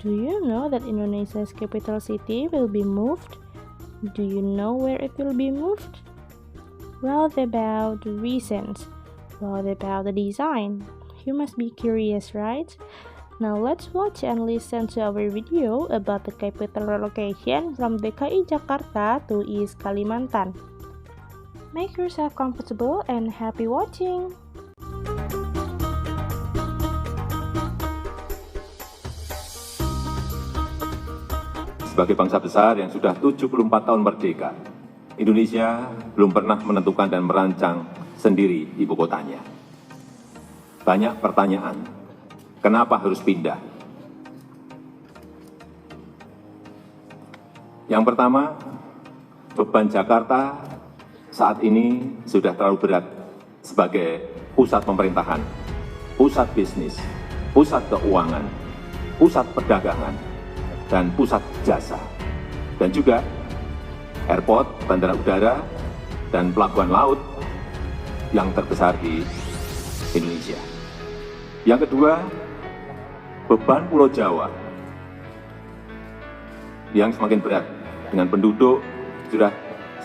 Do you know that Indonesia's capital city will be moved? Do you know where it will be moved? What about the reasons? What about the design? You must be curious, right? Now let's watch and listen to our video about the capital relocation from DKI Jakarta to East Kalimantan. Make yourself comfortable and happy watching! Sebagai bangsa besar yang sudah 74 tahun merdeka, Indonesia belum pernah menentukan dan merancang sendiri ibu kotanya. Banyak pertanyaan, kenapa harus pindah? Yang pertama, beban Jakarta saat ini sudah terlalu berat sebagai pusat pemerintahan, pusat bisnis, pusat keuangan, pusat perdagangan, dan pusat jasa, dan juga airport, bandara udara, dan pelabuhan laut yang terbesar di Indonesia. Yang kedua, beban Pulau Jawa yang semakin berat dengan penduduk sudah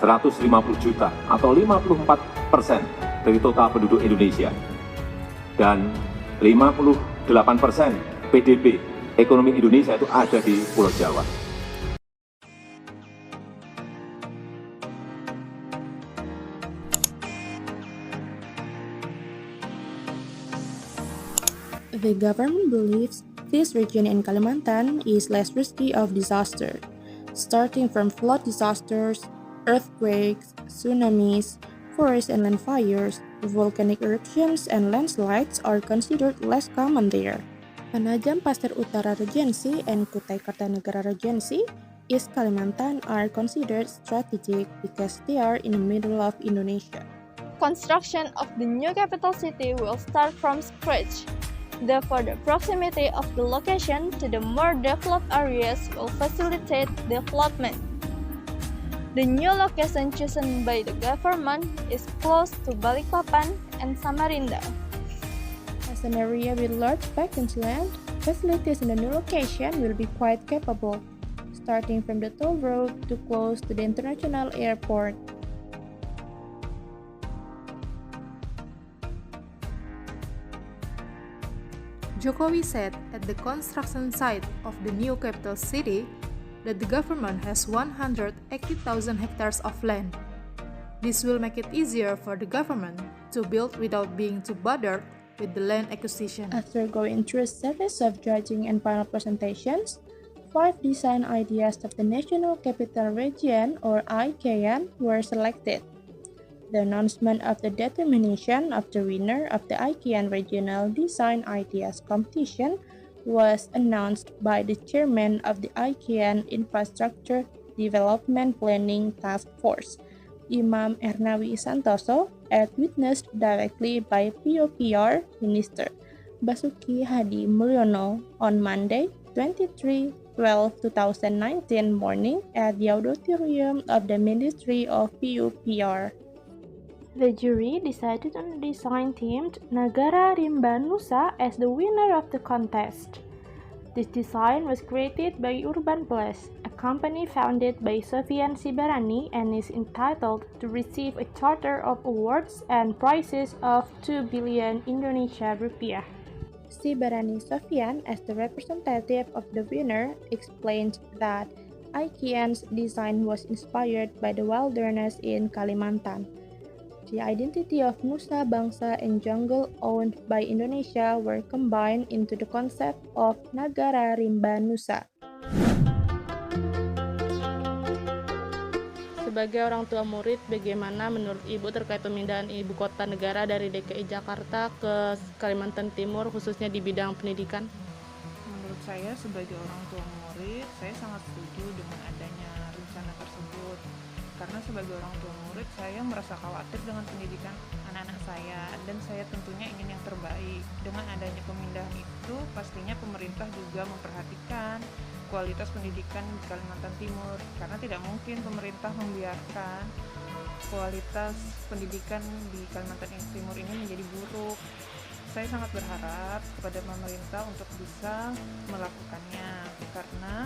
150 juta atau 54% dari total penduduk Indonesia dan 58% PDB ekonomi Indonesia itu ada di Pulau Jawa. The government believes this region in Kalimantan is less risky of disaster, starting from flood disasters, earthquakes, tsunamis, forest and land fires. Volcanic eruptions and landslides are considered less common there. Penajam Pasir Utara Regency and Kutai Kartanegara Regency, East Kalimantan are considered strategic because they are in the middle of Indonesia. Construction of the new capital city will start from scratch. Therefore, the proximity of the location to the more developed areas will facilitate development. The new location chosen by the government is close to Balikpapan and Samarinda. As an area with large vacant land, facilities in the new location will be quite capable, starting from the toll road to close to the international airport. Jokowi said at the construction site of the new capital city that the government has 180,000 hectares of land. This will make it easier for the government to build without being too bothered with the land acquisition. After going through a series of judging and final presentations, 5 design ideas of the National Capital Region or ICAN were selected. The announcement of the determination of the winner of the ICAN Regional Design Ideas Competition was announced by the chairman of the ICAN Infrastructure Development Planning Task Force, Imam Ernawi Santoso, as witnessed directly by PUPR Minister Basuki Hadi Mulyono on Monday, 23/12/2019 morning at the auditorium of the Ministry of PUPR. The jury decided on the design themed Nagara Rimba Nusa as the winner of the contest. This design was created by Urban Plus, a company founded by Sofian Sibarani and is entitled to receive a charter of awards and prizes of 2 billion Indonesia rupiah. Sibarani Sofian, as the representative of the winner, explained that ICAN's design was inspired by the wilderness in Kalimantan. The identity of Nusa Bangsa and jungle owned by Indonesia were combined into the concept of Nagara Rimba Nusa. Sebagai orang tua murid, bagaimana menurut Ibu terkait pemindahan ibu kota negara dari DKI Jakarta ke Kalimantan Timur, khususnya di bidang pendidikan? Menurut saya sebagai orang tua murid, saya sangat setuju dengan adanya rencana tersebut. Karena sebagai orang tua murid, saya merasa khawatir dengan pendidikan anak-anak saya dan saya tentunya ingin yang terbaik. Dengan adanya pemindahan itu, pastinya pemerintah juga memperhatikan kualitas pendidikan di Kalimantan Timur, karena tidak mungkin pemerintah membiarkan kualitas pendidikan di Kalimantan Timur ini menjadi buruk. Saya sangat berharap kepada pemerintah untuk bisa melakukannya karena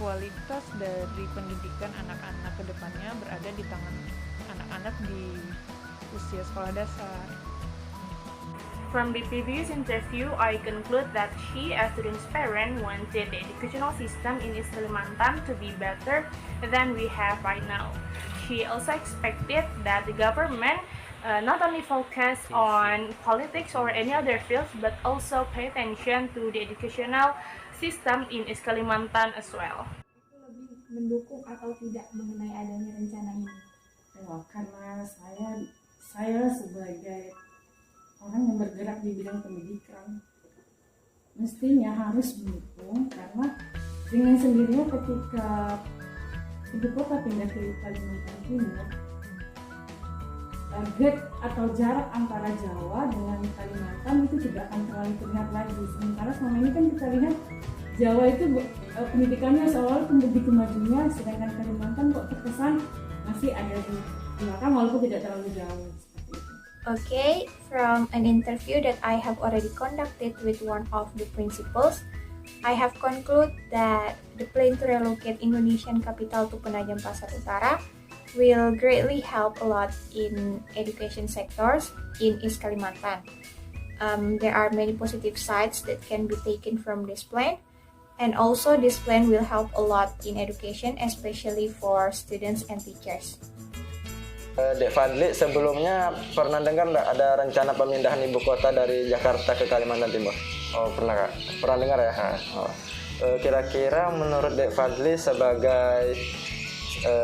kualitas dari pendidikan anak-anak ke depannya berada di tangan anak-anak di usia sekolah dasar. From the previous interview, I conclude that she, as student's parent, wanted the educational system in East Kalimantan to be better than we have right now. She also expected that the government not only focus on politics or any other fields, but also pay attention to the educational system in East Kalimantan as well. Lebih mendukung atau tidak mengenai adanya rencana ini? Karena saya sebagai orang yang bergerak di bidang pendidikan mestinya harus mendukung, karena dengan sendirinya ketika ibu kota pindah ke Kalimantan Timur, gap atau jarak antara Jawa dengan Kalimantan itu tidak akan terlalu terlihat lagi. Sementara selama ini kan kita lihat Jawa itu pendidikannya seolah-olah tumbuh di kemajunya, sedangkan Kalimantan kok terkesan masih ada di belakang walaupun tidak terlalu jauh. Okay, from an interview that I have already conducted with one of the principals, I have concluded that the plan to relocate Indonesian capital to Penajam Pasar Utara will greatly help a lot in education sectors in East Kalimantan. There are many positive sides that can be taken from this plan, and also this plan will help a lot in education, especially for students and teachers. Dek Fadli, sebelumnya pernah dengar nggak ada rencana pemindahan ibu kota dari Jakarta ke Kalimantan Timur? Oh, pernah Kak? Pernah dengar ya? Kira-kira menurut Dek Fadli sebagai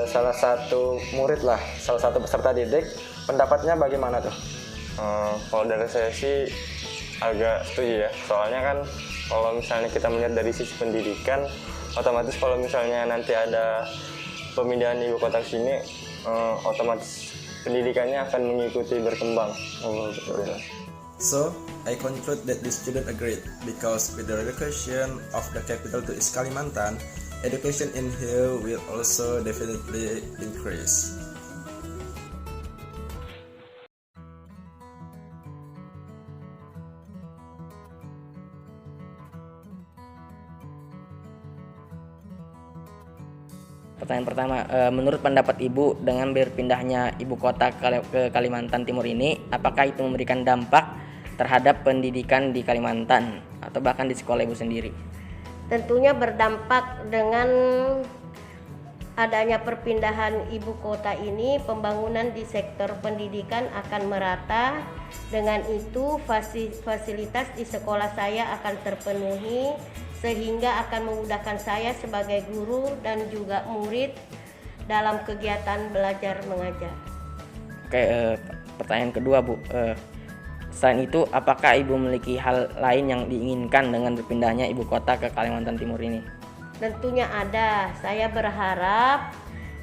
salah satu murid lah, salah satu peserta didik, pendapatnya bagaimana tuh? Kalau dari saya sih agak setuju ya, soalnya kan kalau misalnya kita melihat dari sisi pendidikan, otomatis kalau misalnya nanti ada pemindahan ibu kota ke sini, otomatis pendidikannya akan mengikuti berkembang. So, I conclude that the student agreed because with the relocation of the capital to East Kalimantan, education in here will also definitely increase. Pertanyaan pertama, menurut pendapat Ibu dengan berpindahnya ibu kota ke Kalimantan Timur ini, apakah itu memberikan dampak terhadap pendidikan di Kalimantan atau bahkan di sekolah Ibu sendiri? Tentunya berdampak. Dengan adanya perpindahan ibu kota ini, pembangunan di sektor pendidikan akan merata. Dengan itu fasilitas di sekolah saya akan terpenuhi, sehingga akan memudahkan saya sebagai guru dan juga murid dalam kegiatan belajar mengajar. Oke, pertanyaan kedua Bu, selain itu apakah Ibu memiliki hal lain yang diinginkan dengan berpindahnya ibu kota ke Kalimantan Timur ini? Tentunya ada. Saya berharap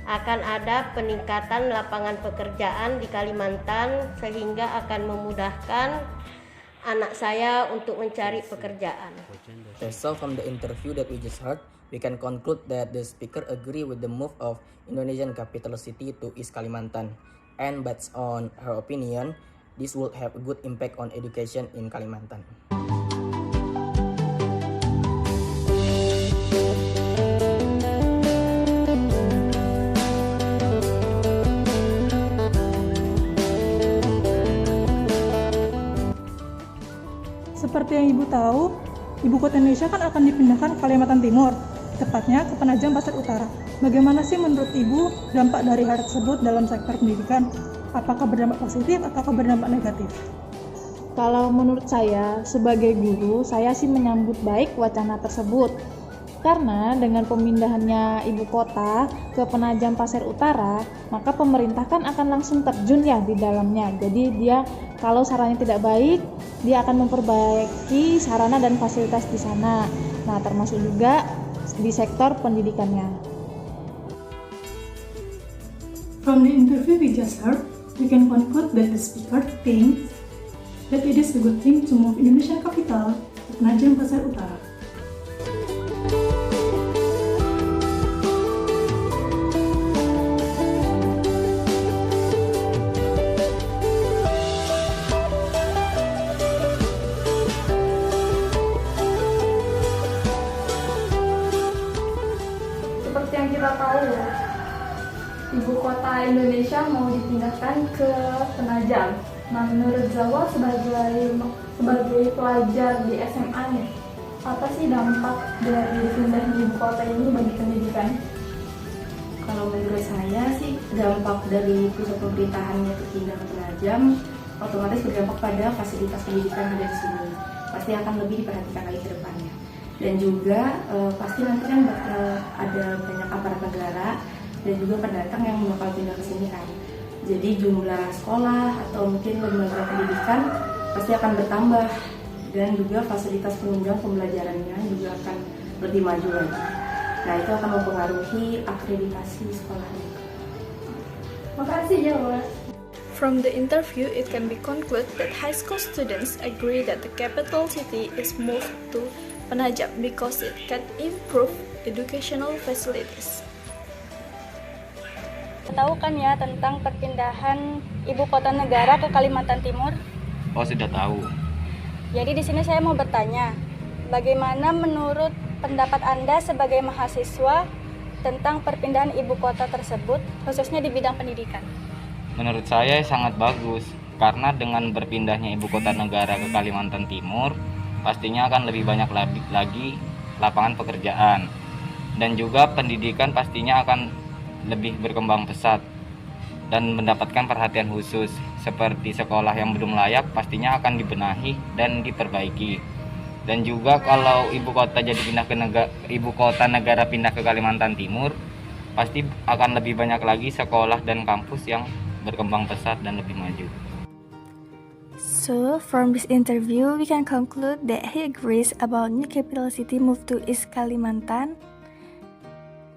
akan ada peningkatan lapangan pekerjaan di Kalimantan, sehingga akan memudahkan anak saya untuk mencari pekerjaan. So from the interview that we just heard, we can conclude that the speaker agree with the move of Indonesian capital city to East Kalimantan, and based on her opinion, this would have a good impact on education in Kalimantan. Seperti yang Ibu tahu, Ibu Kota Indonesia kan akan dipindahkan ke Kalimantan Timur, tepatnya ke Penajam Pasar Utara. Bagaimana sih menurut Ibu dampak dari hal tersebut dalam sektor pendidikan? Apakah berdampak positif atau berdampak negatif? Kalau menurut saya, sebagai guru, saya sih menyambut baik wacana tersebut. Karena dengan pemindahannya ibu kota ke Penajam Pasar Utara, maka pemerintah kan akan langsung terjun ya di dalamnya. Jadi dia kalau sarannya tidak baik, dia akan memperbaiki sarana dan fasilitas di sana. Nah, termasuk juga di sektor pendidikannya. From the interview we just heard, we can conclude that the speaker thinks that it is a good thing to move Indonesian capital to Penajam Pasar Utara. tahu ibu kota Indonesia mau dipindahkan ke Penajam. Nah, menurut Zawa sebagai pelajar di SMA nih, apa sih dampak dari pindahnya ibu kota ini bagi pendidikan? Kalau menurut saya sih dampak dari pusat pemerintahannya pindah ke Penajam otomatis berdampak pada fasilitas pendidikan yang ada di sini. Pasti akan lebih diperhatikan lagi ke depannya. Dan juga pasti nanti kan ada banyak aparat negara dan juga pendatang yang bakal pindah ke sini kan. Jadi jumlah sekolah atau mungkin lembaga pendidikan pasti akan bertambah dan juga fasilitas penunjang pembelajarannya juga akan lebih maju lagi. Nah, itu akan mempengaruhi akreditasi sekolahnya. Makasih Jawa. From the interview, it can be concluded that high school students agree that the capital city is moved to Penajam because it can improve educational facilities. Tahu kan ya tentang perpindahan ibu kota negara ke Kalimantan Timur? Oh, sudah tahu. Jadi di sini saya mau bertanya, bagaimana menurut pendapat Anda sebagai mahasiswa tentang perpindahan ibu kota tersebut, khususnya di bidang pendidikan? Menurut saya sangat bagus, karena dengan berpindahnya ibu kota negara ke Kalimantan Timur, pastinya akan lebih banyak lagi lapangan pekerjaan. Dan juga pendidikan pastinya akan lebih berkembang pesat dan mendapatkan perhatian khusus. Seperti sekolah yang belum layak pastinya akan dibenahi dan diperbaiki. Dan juga kalau ibu kota negara pindah ke Kalimantan Timur, pasti akan lebih banyak lagi sekolah dan kampus yang berkembang pesat dan lebih maju. So, from this interview, we can conclude that he agrees about new capital city move to East Kalimantan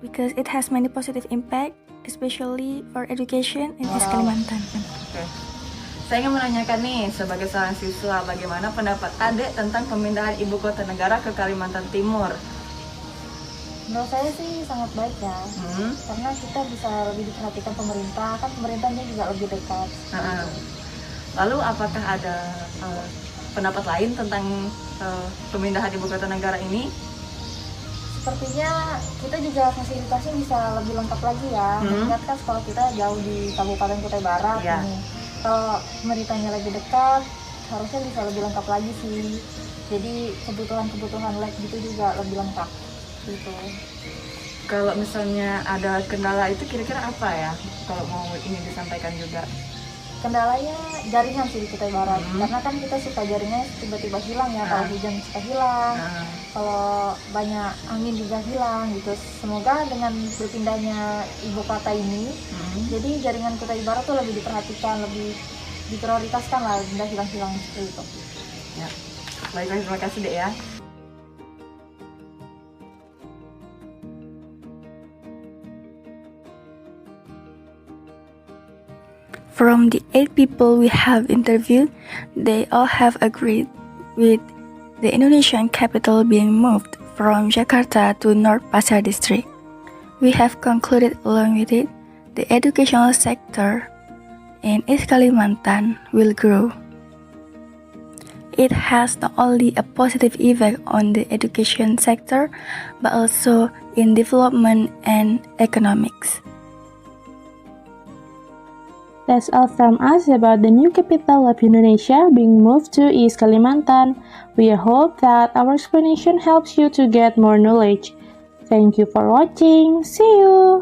because it has many positive impact, especially for education in East Kalimantan. Okay. Saya ingin menanyakan nih, sebagai seorang siswa, bagaimana pendapat Adek tentang pemindahan ibu kota negara ke Kalimantan Timur? Menurut saya sih sangat baik ya, karena kita bisa lebih diperhatikan pemerintah, kan pemerintahnya juga lebih dekat. Lalu apakah ada pendapat lain tentang pemindahan ibu kota negara ini? Sepertinya kita juga fasilitasnya bisa lebih lengkap lagi ya. Mengingat kan sekolah kita jauh di Kabupaten Kutai Barat ini. Kalau pemerintahnya lebih dekat, harusnya bisa lebih lengkap lagi sih. Jadi kebutuhan lab gitu juga lebih lengkap. Gitu. Kalau misalnya ada kendala itu kira-kira apa ya? Kalau mau ini disampaikan juga. Kendalanya jaringan sih di Kutai Barat, karena kan kita suka jaringannya tiba-tiba hilang ya, kalau hujan suka hilang, kalau banyak angin juga hilang gitu. Semoga dengan berpindahnya ibu kota ini, jadi jaringan Kutai Barat tuh lebih diperhatikan, lebih diprioritaskan lah, tidak hilang-hilang seperti itu. Ya, baiklah, terima kasih Dek ya. From the 8 people we have interviewed, they all have agreed with the Indonesian capital being moved from Jakarta to North Pasar District. We have concluded along with it, the educational sector in East Kalimantan will grow. It has not only a positive effect on the education sector, but also in development and economics. That's all from us about the new capital of Indonesia being moved to East Kalimantan. We hope that our explanation helps you to get more knowledge. Thank you for watching. See you!